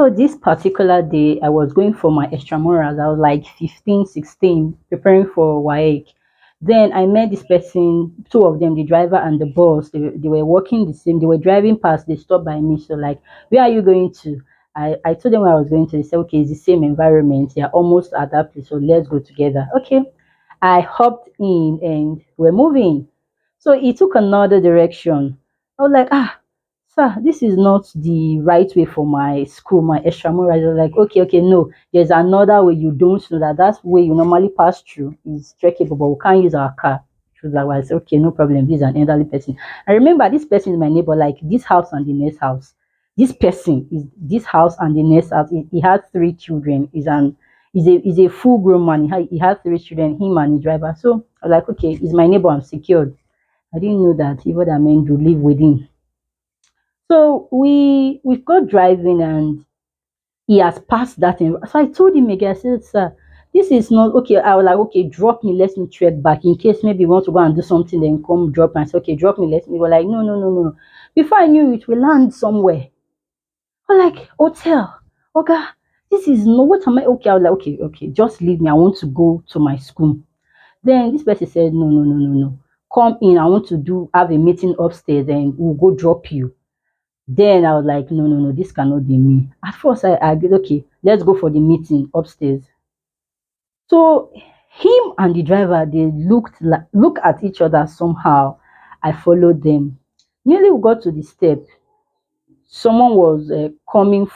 So this particular day, I was going for my extramurals. I was like 15, 16, preparing for WAEC. Then I met this person, two of them, the driver and the boss. They were working the same. They were driving past. They stopped by me. So like, where are you going to? I told them where I was going to. They said, okay, it's the same environment. They are almost at that place. So let's go together. Okay. I hopped in and we're moving. So he took another direction. I was like, ah, sir, this is not the right way for my school, my extramural. They were like, okay, okay, no, there's another way. You don't know that that's way you normally pass through is trackable, but we can't use our car. She was like, well, I said, okay, no problem. This is an elderly person. I remember this person is my neighbor, like this house and the next house. This person is this house and the next house. He has three children. He's a full grown man. He has three children, him and his driver. So I was like, okay, he's my neighbor, I'm secured. I didn't know that even that meant to live within. So we've got driving and he has passed that in. So I told him again, I said, sir, this is not okay. I was like, okay, drop me, let me trek back in case maybe you want to go and do something, then come drop me. I said, okay, drop me, let me. He was like, no, no, no, no. Before I knew it, we land somewhere. I was like, hotel. Okay, this is no what am I okay? I was like, okay, okay, just leave me. I want to go to my school. Then this person said, no, no, no, no, no. Come in. I want to have a meeting upstairs and we'll go drop you. Then I was like, no, no, no, this cannot be me. At first, I agreed, okay, let's go for the meeting upstairs. So him and the driver, they look at each other somehow. I followed them. Nearly we got to the step. Someone was coming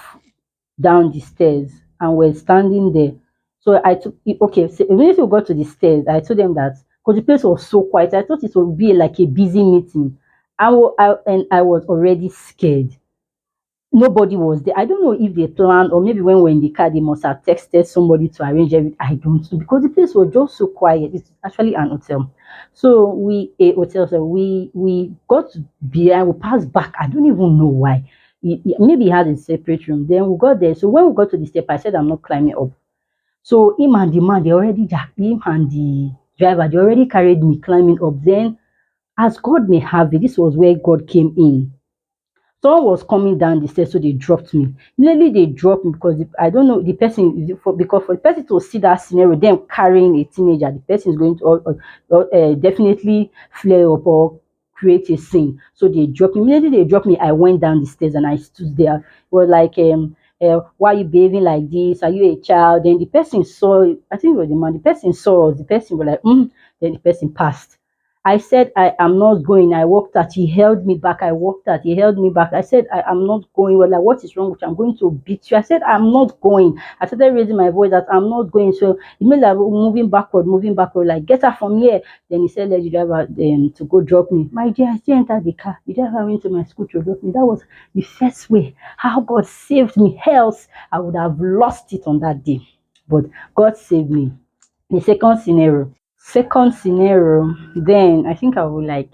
down the stairs and we're standing there. So I took okay. So immediately we got to the stairs, I told them that because the place was so quiet, I thought it would be like a busy meeting. And I was already scared. Nobody was there. I don't know if they planned or maybe when we're in the car, they must have texted somebody to arrange everything. I don't know because the place was just so quiet. It's actually an hotel. So we a hotel. So we got behind. We passed back. I don't even know why. Maybe he had a separate room. Then we got there. So when we got to the step, I said I'm not climbing up. So him and the man, they already jacked him and the driver. They already carried me climbing up. Then, as God may have it, this was where God came in. Someone was coming down the stairs, so they dropped me. Immediately they dropped me because I don't know the person because for the person to see that scenario, them carrying a teenager, the person is going to definitely flare up or create a scene. So they dropped me. Immediately they dropped me. I went down the stairs and I stood there. It was like why are you behaving like this? Are you a child? Then the person saw. I think it was the man. The person saw us. The person was like, Then the person passed. I said, I am not going. I walked out. He held me back. I walked out. He held me back. I said, I am not going. Well, like, what is wrong with you? I'm going to beat you. I said, I'm not going. I started raising my voice that I'm not going. So it made like moving backward, like, get her from here. Then he said, let the driver to go drop me. My dear, I still entered the car. The driver went to my school to drop me. That was the first way how God saved me. Else, I would have lost it on that day. But God saved me. The second scenario, then I think I was like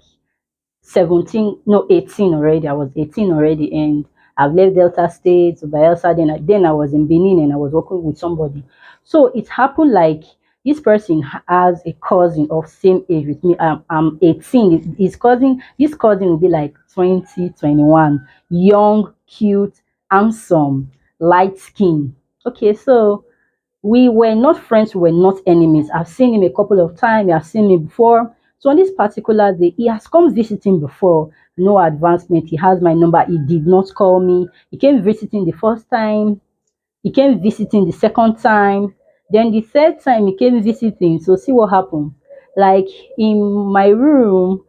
17, no 18 already. I was 18 already and I've left Delta State to Bayelsa. Then I was in Benin and I was working with somebody. So it happened like this person has a cousin of same age with me. I'm 18. His cousin will be like 20, 21, young, cute, handsome, light skin. Okay, so we were not friends, we were not enemies. I've seen him a couple of times, I've seen him before. So on this particular day, he has come visiting before, no advancement. He has my number, he did not call me. He came visiting the first time, he came visiting the second time, then the third time he came visiting. So see what happened. Like in my room,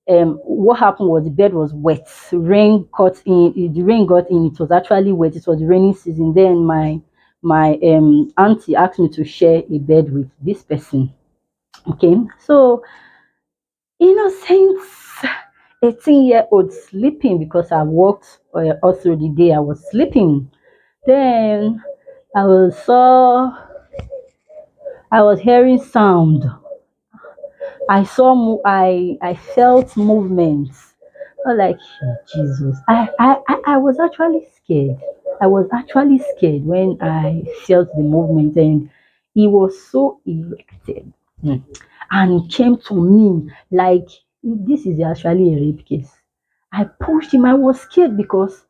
what happened was the bed was wet. Rain got in, the rain got in, it was actually wet, it was raining season. Then my auntie asked me to share a bed with this person. Okay, so innocent 18-year-old sleeping because I worked all through the day. I was sleeping. Then I was saw I was hearing sound. I felt movements. I was like, Jesus. I was actually scared. I was actually scared when I felt the movement and he was so erected. And he came to me like this is actually a rape case. I pushed him. I was scared because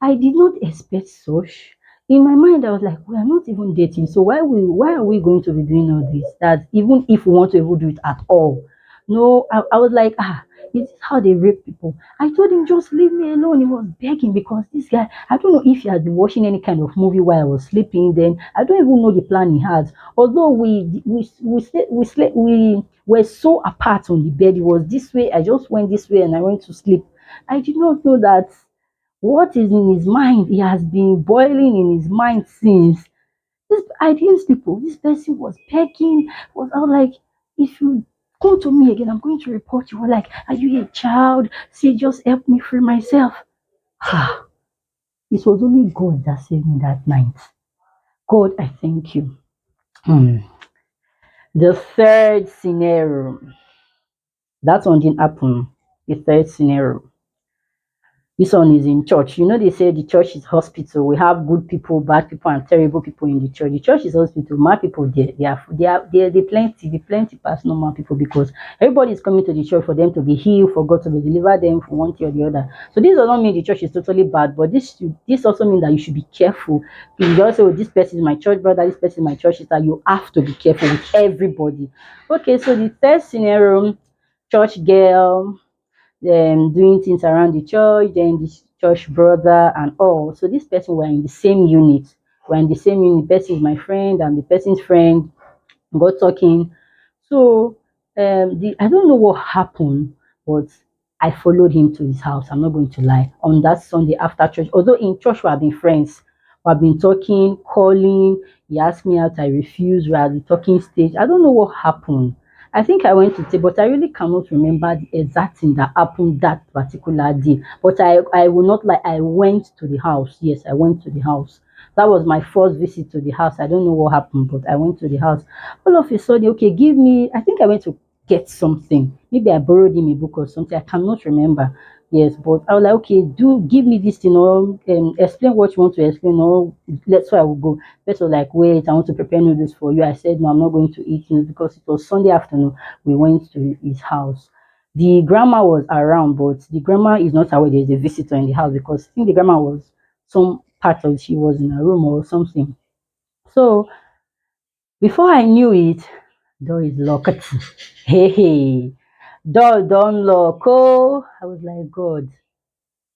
I did not expect such. In my mind, I was like, we are not even dating. So why are we going to be doing all this? That even if we want to even do it at all. No, I was like, is this how they rape people? I told him just leave me alone. He was begging because this guy, I don't know if he has been watching any kind of movie while I was sleeping. Then I don't even know the plan he has. Although we were so apart on the bed. It was this way. I just went this way and I went to sleep. I did not know that what is in his mind, he has been boiling in his mind since. This I didn't sleep. Oh, this person was begging. Was I was like, if you come to me again, I'm going to report you. We're like, are you a child? See, just help me free myself. It was only God that saved me that night. God, I thank you. Hmm. The third scenario. That one didn't happen. The third scenario. This one is in church. You know, they say the church is hospital. We have good people, bad people, and terrible people in the church. The church is hospital. Mad people there, they plenty, they plenty past normal people because everybody is coming to the church for them to be healed, for God to be deliver them from one thing or the other. So this does not mean the church is totally bad, but this also means that you should be careful. If you just say, oh, this person is my church brother, this person is my church sister, you have to be careful with everybody. Okay, so the third scenario, church girl doing things around the church, then this church brother and all. So this person were in the same unit. We're in the same unit. The person is my friend, I'm the person's friend. Got talking. So the I don't know what happened, but I followed him to his house. I'm not going to lie. On that Sunday after church, although in church we have been friends, we have been talking, calling. He asked me out, I refused. We are at the talking stage. I don't know what happened. I think I went to take, but I really cannot remember the exact thing that happened that particular day. But I will not lie, I went to the house. Yes, I went to the house. That was my first visit to the house. I don't know what happened, but I went to the house. All of a sudden, okay, give me, I think I went to get something. Maybe I borrowed him a book or something. I cannot remember. Yes, but I was like, okay, do give me this, explain what you want to explain, or let's where I will go. First was like, wait, I want to prepare noodles for you. I said, no, I'm not going to eat noodles because it was Sunday afternoon. We went to his house. The grandma was around, but the grandma is not aware there's a visitor in the house because I think the grandma was some part of she was in a room or something. So before I knew it, door is locked. Hey, hey, door don't lock. Oh, I was like, God,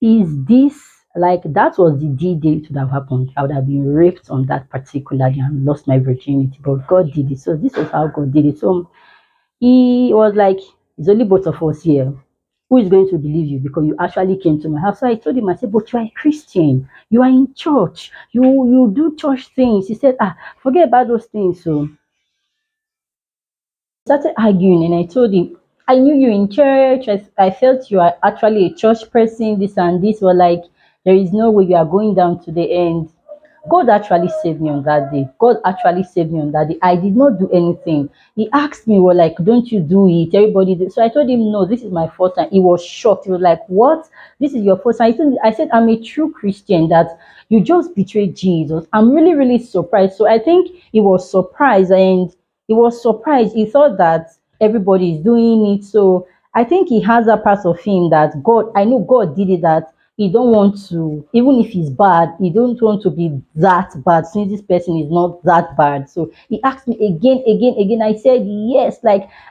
is this like that was the D-Day it would have happened? I would have been raped on that particular day and lost my virginity, but God did it. So this was how God did it. So he was like, it's only both of us here. Who is going to believe you because you actually came to my house? So I told him, I said, but you are a Christian. You are in church. You do church things. He said, forget about those things. So started arguing and I told him, I knew you in church. I felt you are actually a church person, this and this. Were like, there is no way you are going down to the end. God actually saved me on that day. God actually saved me on that day. I did not do anything. He asked me, well, like, don't you do it? Everybody did. So I told him, no, this is my first time. He was shocked. He was like, what? This is your first time? I said, I'm a true Christian that you just betrayed Jesus. I'm really, really surprised. So I think he was surprised and he was surprised. He thought that everybody is doing it. So I think he has a part of him that God, I know God did it that he don't want to, even if he's bad, he don't want to be that bad since this person is not that bad. So he asked me again, again, again. I said yes.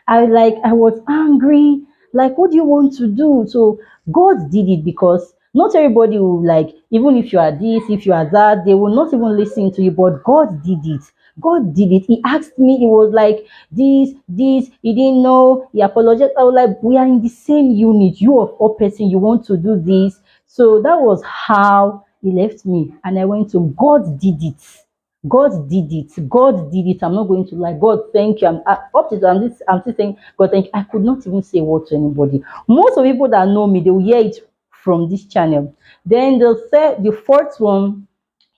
I was angry. Like, what do you want to do? So God did it because not everybody will like, even if you are this, if you are that, they will not even listen to you. But God did it. God did it. He asked me, he was like, this, he didn't know, he apologized. I was like, we are in the same unit. You of all person, you want to do this. So that was how he left me. And I went to God did it. God did it. God did it. I'm not going to lie. God, thank you. Up to I'm still saying, God, thank you. I could not even say a word to anybody. Most of the people that know me, they will hear it from this channel. Then the fourth one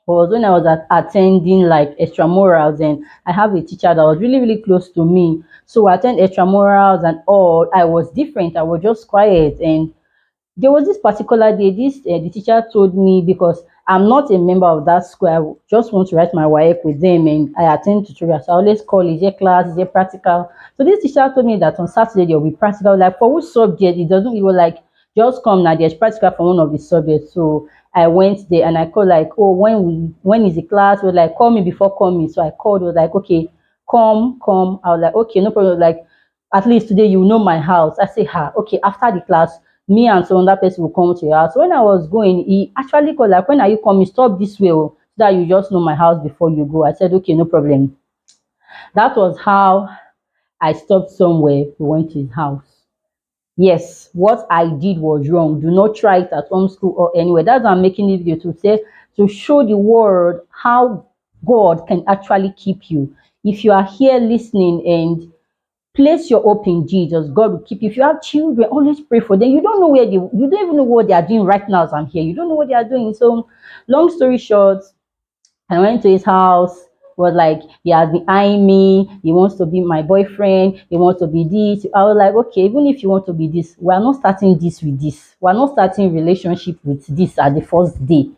was when I was attending like extramurals, and I have a teacher that was really, really close to me. So I attend extramurals and all. I was different. I was just quiet. And there was this particular day, the teacher told me because I'm not a member of that school, I just want to write my work with them and I attend tutorials. So I always call, is there class, is there practical? So this teacher told me that on Saturday there will be practical. Like for which subject? It doesn't, it was like, just come now, there's practical for one of the subjects. So I went there and I called like, oh, when is the class? We were like, call me before coming. So I called, was like, okay, come. I was like, okay, no problem. Like, at least today you know my house. I say, okay, after the class, me and some other person will come to your house. So when I was going, he actually called like, when are you coming? Stop this way, oh, so that you just know my house before you go. I said, okay, no problem. That was how I stopped somewhere. We went to his house. Yes, what I did was wrong. Do not try it at home, school, or anywhere. That's why I'm making this video, to say, to show the world how God can actually keep you. If you are here listening and place your hope in Jesus, God will keep you. If you have children, always pray for them. You don't know you don't even know what they are doing right now as I'm here. You don't know what they are doing. So, long story short, I went to his house. Was like, he has been eyeing me. He wants to be my boyfriend. He wants to be this. I was like, okay, even if you want to be this, we are not starting this with this. We are not starting relationship with this at the first day.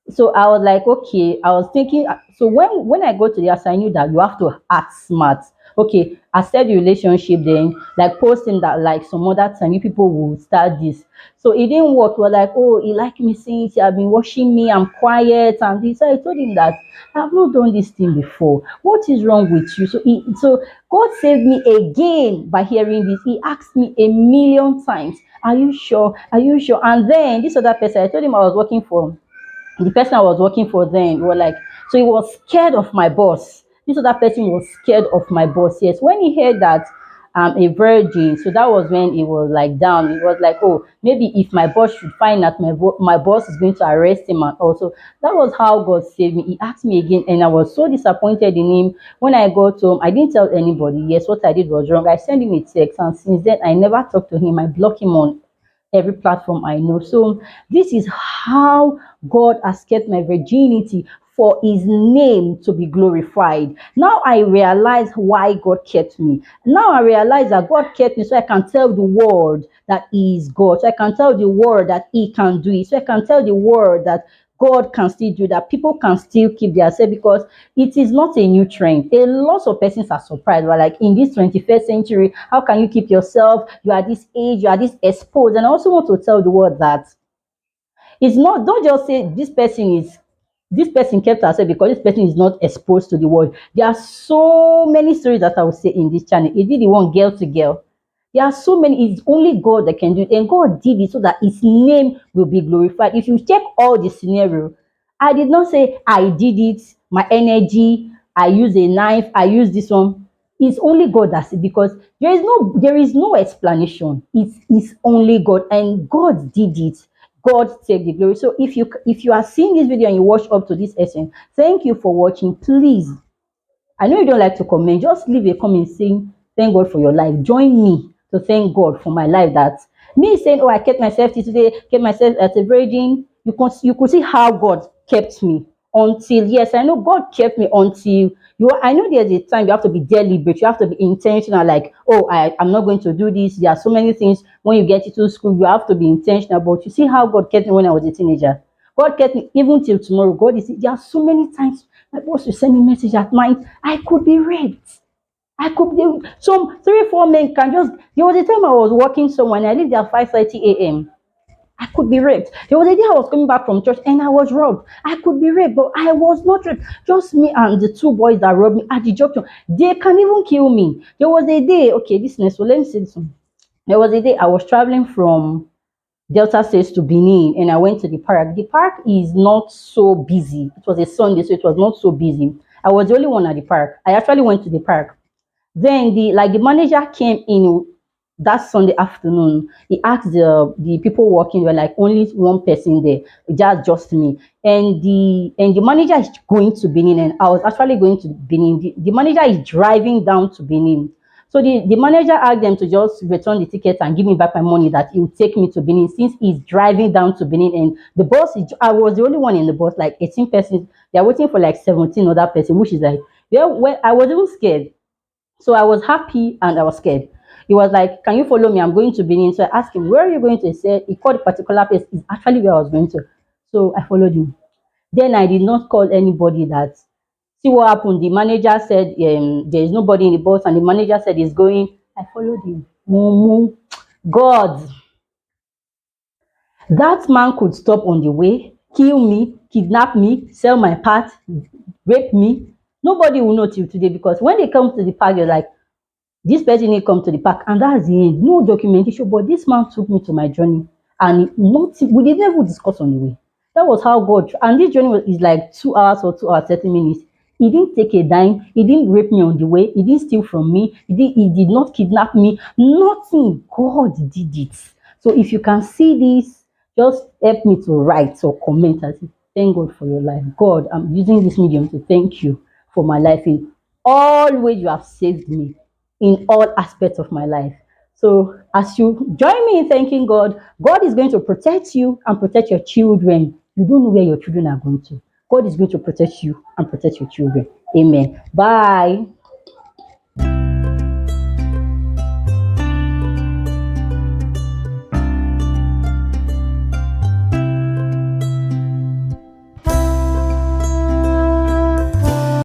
So I was like, okay, I was thinking. So when I go to the house, I knew that you have to act smart. Okay, I said the relationship, then like posting that like some other time you people will start this. So it didn't work. We're like, oh, he like me since he have been watching me, I'm quiet and this. So I told him that I have not done this thing before. What is wrong with you? So God saved me again by hearing this. He asked me a million times, are you sure? Are you sure? And then this other person, I told him I was working for the person I was working for then. Were like, so he was scared of my boss. This other person was scared of my boss. Yes, when he heard that I'm a virgin, so that was when he was like down. He was like, oh, maybe if my boss should find out, my boss is going to arrest him. And also, that was how God saved me. He asked me again, and I was so disappointed in him. When I got home, I didn't tell anybody. Yes, what I did was wrong. I sent him a text, and since then, I never talked to him. I blocked him on every platform I know. So this is how God has kept my virginity, for his name to be glorified. Now I realize why God kept me. Now I realize that God kept me so I can tell the world that he is God. So I can tell the world that he can do it. So I can tell the world that God can still do that. People can still keep their self, because it is not a new trend. A lot of persons are surprised. But like, in this 21st century, how can you keep yourself? You are this age, you are this exposed. And I also want to tell the world that it's not, don't just say this person kept herself because this person is not exposed to the world. There are so many stories that I will say in this channel. Is it the one girl to girl? There are so many. It's only God that can do it, and God did it so that his name will be glorified. If you check all the scenario, I did not say I did it, my energy, I use a knife, I use this one. It's only God that's it, because there is no explanation. It's only God, and God did it. God take the glory. So if you are seeing this video and you watch up to this essence, thank you for watching. Please, I know you don't like to comment. Just leave a comment saying, thank God for your life. Join me to thank God for my life. That me saying, oh, I kept myself till today, kept myself as a virgin. You could see how God kept me until, yes, I know God kept me until I know there's a time you have to be deliberate, you have to be intentional, like, oh, I'm not going to do this. There are so many things when you get into school, you have to be intentional. But you see how God kept me when I was a teenager. God kept me even till tomorrow. God is, there are so many times my boss will send me a message at night. I could be raped. I could be, some 3 4 men can just, there was a time I was working somewhere and I lived there at 5:30 a.m. I could be raped. There was a day I was coming back from church and I was robbed. I could be raped, but I was not raped. Just me and the 2 boys that robbed me at the junction. They can even kill me. There was a day, okay, this next one, let me say this one. There was a day I was traveling from Delta States to Benin, and I went to the park. The park is not so busy. It was a Sunday, so it was not so busy. I was the only one at the park. I actually went to the park. Then the manager came in that Sunday afternoon. He asked the people working, there were like only one person there, just me. And the manager is going to Benin, and I was actually going to Benin. The manager is driving down to Benin. So the manager asked them to just return the ticket and give me back my money, that he would take me to Benin, since he's driving down to Benin. And the bus is, I was the only one in the bus, like 18 persons. They're waiting for like 17 other person, which is like, yeah, when I was even scared. So I was happy and I was scared. He was like, can you follow me? I'm going to Benin. So I asked him, where are you going to? He said, he called a particular place. It's actually where I was going to. So I followed him. Then I did not call anybody that. See what happened. The manager said, there is nobody in the bus, and the manager said he's going. I followed him. God, that man could stop on the way, kill me, kidnap me, sell my part, rape me. Nobody will know till today, because when they come to the park, you're like, this person didn't come to the park, and that's the end. No documentation, but this man took me to my journey, and nothing, we didn't even discuss on the way. That was how God, and this journey is like 2 hours or 2 hours 30 minutes. He didn't take a dime, he didn't rape me on the way, he didn't steal from me, he did not kidnap me, nothing. God did it. So if you can see this, just help me to write or comment and say, thank God for your life. God, I'm using this medium to thank you for my life. In all ways you have saved me, in all aspects of my life. So as you join me in thanking God, God is going to protect you and protect your children. You don't know where your children are going to. God is going to protect you and protect your children. Amen. Bye.